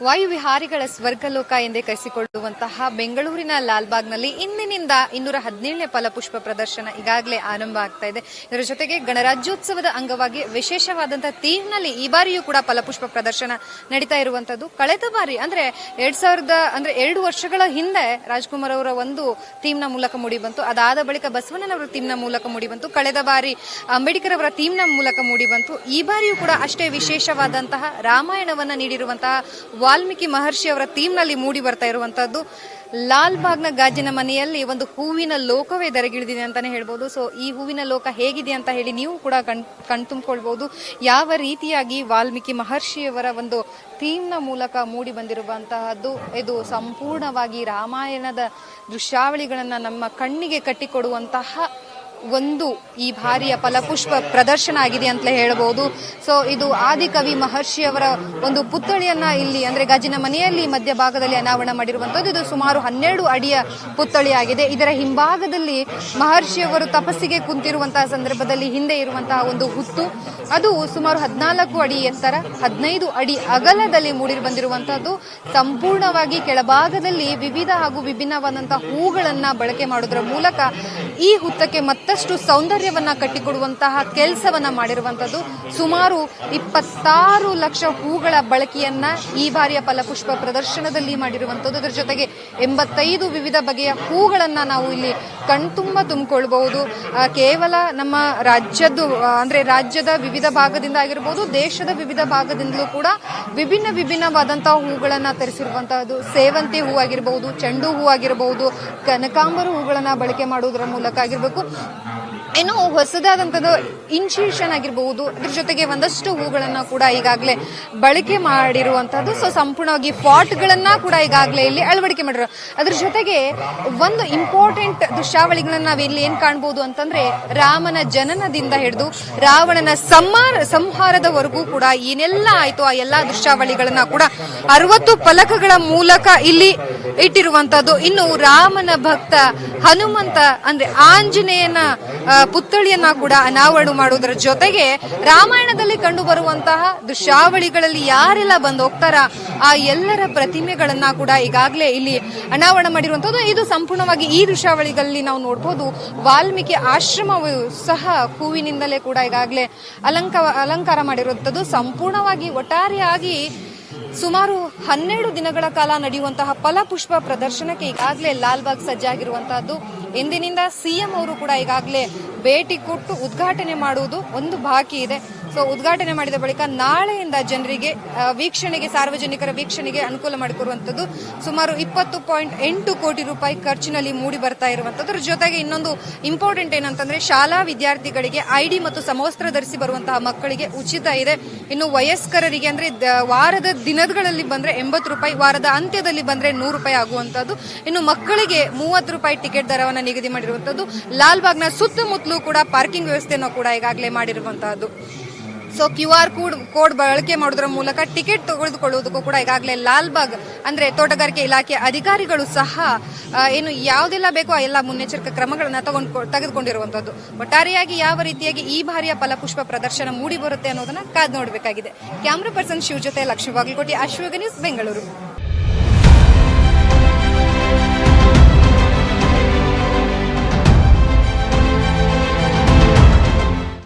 ವಾಯುವಿಹಾರಿಗಳ ಸ್ವರ್ಗಲೋಕ ಎಂದೇ ಕರೆಸಿಕೊಳ್ಳುವಂತಹ ಬೆಂಗಳೂರಿನ ಲಾಲ್ಬಾಗ್ನಲ್ಲಿ ಇಂದಿನಿಂದ 217ನೇ ಫಲಪುಷ್ಪ ಪ್ರದರ್ಶನ ಈಗಾಗಲೇ ಆರಂಭ ಆಗ್ತಾ ಇದೆ. ಇದರ ಜೊತೆಗೆ ಗಣರಾಜ್ಯೋತ್ಸವದ ಅಂಗವಾಗಿ ವಿಶೇಷವಾದಂತಹ ಥೀಮ್ನಲ್ಲಿ ಈ ಬಾರಿಯೂ ಕೂಡ ಫಲಪುಷ್ಪ ಪ್ರದರ್ಶನ ನಡೀತಾ ಇರುವಂತದ್ದು. ಕಳೆದ ಬಾರಿ ಅಂದ್ರೆ 2 ವರ್ಷಗಳ ಹಿಂದೆ ರಾಜ್ಕುಮಾರ್ ಅವರ ಒಂದು ಥೀಮ್ನ ಮೂಲಕ ಮೂಡಿ ಬಂತು. ಅದಾದ ಬಳಿಕ ಬಸವಣ್ಣನವರ ಥೀಮ್ನ ಮೂಲಕ ಮೂಡಿ ಬಂತು. ಕಳೆದ ಬಾರಿ ಅಂಬೇಡ್ಕರ್ ಅವರ ಥೀಮ್ನ ಮೂಲಕ ಮೂಡಿ ಬಂತು. ಈ ಬಾರಿಯೂ ಕೂಡ ಅಷ್ಟೇ ವಿಶೇಷವಾದಂತಹ ರಾಮಾಯಣವನ್ನ ನೀಡಿರುವಂತಹ ವಾಲ್ಮೀಕಿ ಮಹರ್ಷಿ ಅವರ ಥೀಮ್ನಲ್ಲಿ ಮೂಡಿ ಬರ್ತಾ ಇರುವಂತದ್ದು. ಲಾಲ್ಬಾಗ್ನ ಗಾಜಿನ ಮನೆಯಲ್ಲಿ ಒಂದು ಹೂವಿನ ಲೋಕವೇ ದರಗಿಳಿದಿದೆ ಅಂತಾನೆ ಹೇಳ್ಬೋದು. ಸೊ ಈ ಹೂವಿನ ಲೋಕ ಹೇಗಿದೆ ಅಂತ ಹೇಳಿ ನೀವು ಕೂಡ ಕಣ್ತುಂಬಿಕೊಳ್ಬಹುದು. ಯಾವ ರೀತಿಯಾಗಿ ವಾಲ್ಮೀಕಿ ಮಹರ್ಷಿಯವರ ಒಂದು ಥೀಮ್ನ ಮೂಲಕ ಮೂಡಿ ಬಂದಿರುವಂತಹದ್ದು. ಇದು ಸಂಪೂರ್ಣವಾಗಿ ರಾಮಾಯಣದ ದೃಶ್ಯಾವಳಿಗಳನ್ನ ನಮ್ಮ ಕಣ್ಣಿಗೆ ಕಟ್ಟಿಕೊಡುವಂತಹ ಒಂದು ಈ ಬಾರಿಯ ಫಲಪುಷ್ಪ ಪ್ರದರ್ಶನ ಆಗಿದೆ ಅಂತಲೇ ಹೇಳಬಹುದು. ಸೊ ಇದು ಆದಿಕವಿ ಮಹರ್ಷಿಯವರ ಒಂದು ಪುತ್ಥಳಿಯನ್ನ ಇಲ್ಲಿ ಅಂದ್ರೆ ಗಾಜಿನ ಮನೆಯಲ್ಲಿ ಮಧ್ಯಭಾಗದಲ್ಲಿ ಅನಾವರಣ ಮಾಡಿರುವಂತದ್ದು. ಇದು ಸುಮಾರು 12 ಅಡಿಯ ಪುತ್ಥಳಿಯಾಗಿದೆ. ಇದರ ಹಿಂಭಾಗದಲ್ಲಿ ಮಹರ್ಷಿಯವರು ತಪಸ್ಸಿಗೆ ಕುಂತಿರುವಂತಹ ಸಂದರ್ಭದಲ್ಲಿ ಹಿಂದೆ ಇರುವಂತಹ ಒಂದು ಹುತ್ತು, ಅದು ಸುಮಾರು 14 ಅಡಿ ಎತ್ತರ, 15 ಅಡಿ ಅಗಲದಲ್ಲಿ ಮೂಡಿ ಬಂದಿರುವಂತಹದ್ದು. ಸಂಪೂರ್ಣವಾಗಿ ಕೆಳಭಾಗದಲ್ಲಿ ವಿವಿಧ ಹಾಗೂ ವಿಭಿನ್ನವಾದಂತಹ ಹೂಗಳನ್ನ ಬಳಕೆ ಮಾಡೋದ್ರ ಮೂಲಕ ಈ ಹುತ್ತಕ್ಕೆ ಮತ್ತಷ್ಟು ಸೌಂದರ್ಯವನ್ನ ಕಟ್ಟಿಕೊಡುವಂತಹ ಕೆಲಸವನ್ನ ಮಾಡಿರುವಂತದ್ದು. ಸುಮಾರು 26 ಲಕ್ಷ ಹೂಗಳ ಬಳಕೆಯನ್ನ ಈ ಬಾರಿಯ ಫಲಪುಷ್ಪ ಪ್ರದರ್ಶನದಲ್ಲಿ ಮಾಡಿರುವಂತದ್ದು. ಅದರ ಜೊತೆಗೆ 85 ವಿವಿಧ ಬಗೆಯ ಹೂಗಳನ್ನ ನಾವು ಇಲ್ಲಿ ಕಣ್ತುಂಬ ತುಂಬಿಕೊಳ್ಬಹುದು. ಕೇವಲ ನಮ್ಮ ರಾಜ್ಯದ ವಿವಿಧ ಭಾಗದಿಂದ ಆಗಿರಬಹುದು, ದೇಶದ ವಿವಿಧ ಭಾಗದಿಂದಲೂ ಕೂಡ ವಿಭಿನ್ನವಾದಂತಹ ಹೂಗಳನ್ನ ತರಿಸಿರುವಂತಹದ್ದು. ಸೇವಂತಿ ಹೂ ಆಗಿರಬಹುದು, ಚೆಂಡು ಹೂ ಆಗಿರಬಹುದು, ಕನಕಾಂಬರ ಹೂಗಳನ್ನ ಬಳಕೆ ಮಾಡುವುದರ ಮೂಲಕ ಆಗಿರ್ಬೇಕು. ಇನ್ನು ಹೊಸದಾದಂಥದ್ದು ಇನ್ಶಿಯೇಷನ್ ಆಗಿರಬಹುದು, ಅದ್ರ ಜೊತೆಗೆ ಒಂದಷ್ಟು ಹೂಗಳನ್ನ ಕೂಡ ಈಗಾಗಲೇ ಬಳಕೆ ಮಾಡಿರುವಂತಹದ್ದು. ಸೊ ಸಂಪೂರ್ಣವಾಗಿ ಪಾಟ್ಗಳನ್ನ ಕೂಡ ಈಗಾಗಲೇ ಇಲ್ಲಿ ಅಳವಡಿಕೆ ಮಾಡಿರೋ. ಅದ್ರ ಜೊತೆಗೆ ಒಂದು ಇಂಪಾರ್ಟೆಂಟ್ ದೃಶ್ಯಾವಳಿಗಳನ್ನ ನಾವು ಇಲ್ಲಿ ಏನ್ ಕಾಣಬಹುದು ಅಂತಂದ್ರೆ, ರಾಮನ ಜನನದಿಂದ ಹಿಡಿದು ರಾವಣನ ಸಂಹಾರದವರೆಗೂ ಕೂಡ ಏನೆಲ್ಲ ಆಯ್ತು ಆ ಎಲ್ಲಾ ದೃಶ್ಯಾವಳಿಗಳನ್ನ ಕೂಡ 60 ಫಲಕಗಳ ಮೂಲಕ ಇಲ್ಲಿ ಇಟ್ಟಿರುವಂತದ್ದು. ಇನ್ನು ರಾಮನ ಭಕ್ತ ಹನುಮಂತ ಅಂದ್ರೆ ಆಂಜನೇಯನ ಪುತ್ಥಳಿಯನ್ನ ಕೂಡ ಅನಾವರಣ ಮಾಡುವುದರ ಜೊತೆಗೆ ರಾಮಾಯಣದಲ್ಲಿ ಕಂಡು ಬರುವಂತಹ ದೃಶ್ಯಾವಳಿಗಳಲ್ಲಿ ಯಾರೆಲ್ಲ ಬಂದು ಹೋಗ್ತಾರ ಆ ಎಲ್ಲರ ಪ್ರತಿಮೆಗಳನ್ನ ಕೂಡ ಈಗಾಗಲೇ ಇಲ್ಲಿ ಅನಾವರಣ ಮಾಡಿರುವಂತದ್ದು. ಇದು ಸಂಪೂರ್ಣವಾಗಿ ಈ ದೃಶ್ಯಾವಳಿಗಳಲ್ಲಿ ನಾವು ನೋಡಬಹುದು. ವಾಲ್ಮೀಕಿ ಆಶ್ರಮವು ಸಹ ಹೂವಿನಿಂದಲೇ ಕೂಡ ಈಗಾಗಲೇ ಅಲಂಕಾರ ಮಾಡಿರುವಂತದ್ದು. ಸಂಪೂರ್ಣವಾಗಿ ಒಟ್ಟಾರೆಯಾಗಿ ಸುಮಾರು 12 ದಿನಗಳ ಕಾಲ ನಡೆಯುವಂತಹ ಫಲಪುಷ್ಪ ಪ್ರದರ್ಶನಕ್ಕೆ ಈಗಾಗಲೇ ಲಾಲ್ಬಾಗ್ ಸಜ್ಜಾಗಿರುವಂತಹದ್ದು. ಇಂದಿನಿಂದ ಸಿಎಂ ಅವರು ಕೂಡ ಈಗಾಗಲೇ ಭೇಟಿ ಕೊಟ್ಟು ಉದ್ಘಾಟನೆ ಮಾಡುವುದು ಒಂದು ಬಾಕಿ ಇದೆ. ಸೊ ಉದ್ಘಾಟನೆ ಮಾಡಿದ ಬಳಿಕ ನಾಳೆಯಿಂದ ಜನರಿಗೆ ಸಾರ್ವಜನಿಕರ ವೀಕ್ಷಣೆಗೆ ಅನುಕೂಲ ಮಾಡಿಕೊಡುವಂಥದ್ದು. ಸುಮಾರು 20.8 ಕೋಟಿ ರೂಪಾಯಿ ಖರ್ಚಿನಲ್ಲಿ ಮೂಡಿ ಬರ್ತಾ ಇರುವಂತದ್ದು. ಜೊತೆಗೆ ಇನ್ನೊಂದು ಇಂಪಾರ್ಟೆಂಟ್ ಏನಂತಂದ್ರೆ, ಶಾಲಾ ವಿದ್ಯಾರ್ಥಿಗಳಿಗೆ ಐಡಿ ಮತ್ತು ಸಮವಸ್ತ್ರ ಧರಿಸಿ ಬರುವಂತಹ ಮಕ್ಕಳಿಗೆ ಉಚಿತ ಇದೆ. ಇನ್ನು ವಯಸ್ಕರಿಗೆ ಅಂದ್ರೆ ವಾರದ ದಿನಗಳಲ್ಲಿ ಬಂದ್ರೆ 80 ರೂಪಾಯಿ, ವಾರದ ಅಂತ್ಯದಲ್ಲಿ ಬಂದ್ರೆ 100 ರೂಪಾಯಿ ಆಗುವಂತದ್ದು. ಇನ್ನು ಮಕ್ಕಳಿಗೆ 30 ರೂಪಾಯಿ ಟಿಕೆಟ್ ದರವನ್ನು ನಿಗದಿ ಮಾಡಿರುವಂತದ್ದು. ಲಾಲ್ಬಾಗ್ನ ಸುತ್ತಮುತ್ತಲೂ ಕೂಡ ಪಾರ್ಕಿಂಗ್ ವ್ಯವಸ್ಥೆಯನ್ನು ಕೂಡ ಈಗಾಗಲೇ ಮಾಡಿರುವಂತಹದ್ದು. ಸೊ QR ಕೋಡ್ ಬಳಕೆ ಮಾಡೋದ್ರ ಮೂಲಕ ಟಿಕೆಟ್ ತೆಗೆದುಕೊಳ್ಳುವುದಕ್ಕೂ ಕೂಡ ಈಗಾಗಲೇ ಲಾಲ್ಬಾಗ್ ಅಂದ್ರೆ ತೋಟಗಾರಿಕೆ ಇಲಾಖೆ ಅಧಿಕಾರಿಗಳು ಸಹ ಏನು ಯಾವುದೆಲ್ಲ ಬೇಕೋ ಆ ಎಲ್ಲ ಮುನ್ನೆಚ್ಚರಿಕಾ ಕ್ರಮಗಳನ್ನ ತೆಗೆದುಕೊಂಡಿರುವಂತದ್ದು. ಒಟ್ಟಾರೆಯಾಗಿ ಯಾವ ರೀತಿಯಾಗಿ ಈ ಬಾರಿಯ ಫಲಪುಷ್ಪ ಪ್ರದರ್ಶನ ಮೂಡಿ ಬರುತ್ತೆ ಅನ್ನೋದನ್ನ ಕಾದು ನೋಡಬೇಕಾಗಿದೆ. ಕ್ಯಾಮ್ರಾ ಪರ್ಸನ್ ಶಿವ್ ಜೊತೆ ಲಕ್ಷ್ಮೀ ಬಾಗಲಕೋಟೆ, ಅಶ್ವಗ ನ್ಯೂಸ್, ಬೆಂಗಳೂರು.